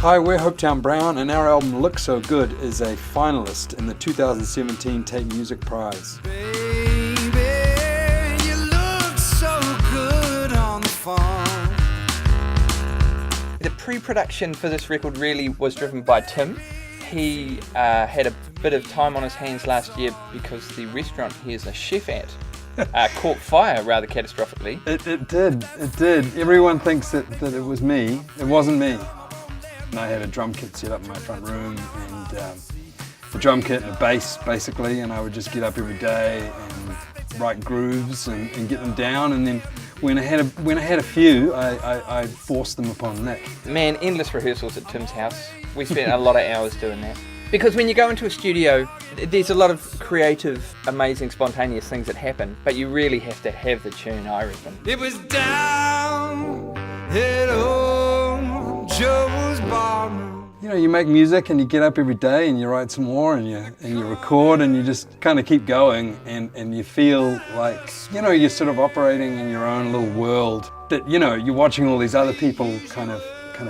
Hi, we're Hopetoun Brown, and our album Look So Good is a finalist in the 2017 Taite Music Prize. Baby, you look so good on the phone. The pre-production for this record really was driven by Tim. He had a bit of time on his hands last year because the restaurant he is a chef at caught fire rather catastrophically. It did. Everyone thinks that it was me. It wasn't me. And I had a drum kit set up in my front room, and a drum kit and a bass basically, and I would just get up every day and write grooves and get them down, and then when I had a few, I forced them upon Nick. Man, endless rehearsals at Tim's house. We spent a lot of hours doing that. Because when you go into a studio, there's a lot of creative, amazing, spontaneous things that happen, but you really have to have the tune, I reckon. It was down at old Joe's barroom. You know, you make music and you get up every day and you write some more and you record and you just kind of keep going and you feel like, you know, you're sort of operating in your own little world. That, you know, you're watching all these other people kind of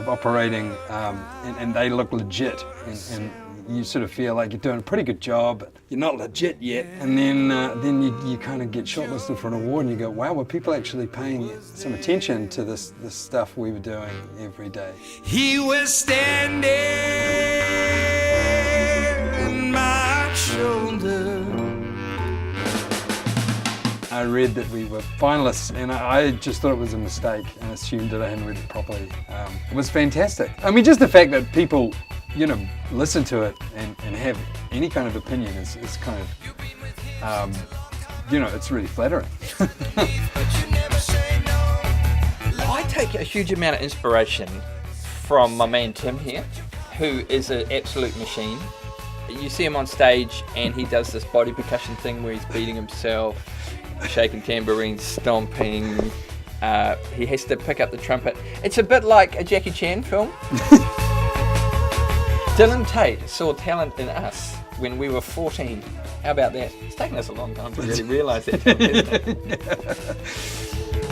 operating and they look legit and you sort of feel like you're doing a pretty good job, but you're not legit yet. And then you kind of get shortlisted for an award and you go, wow, were people actually paying some attention to this stuff we were doing every day? He was standing on my shoulder. I read that we were finalists and I just thought it was a mistake and assumed that I hadn't read it properly. It was fantastic. I mean, just the fact that people, you know, listen to it and have any kind of opinion is kind of, you know, it's really flattering. I take a huge amount of inspiration from my man Tim here, who is an absolute machine. You see him on stage and he does this body percussion thing where he's beating himself, shaking tambourines, stomping. He has to pick up the trumpet. It's a bit like a Jackie Chan film. Dylan Taite saw talent in us when we were 14. How about that? It's taken us a long time to really realise that talent, hasn't it?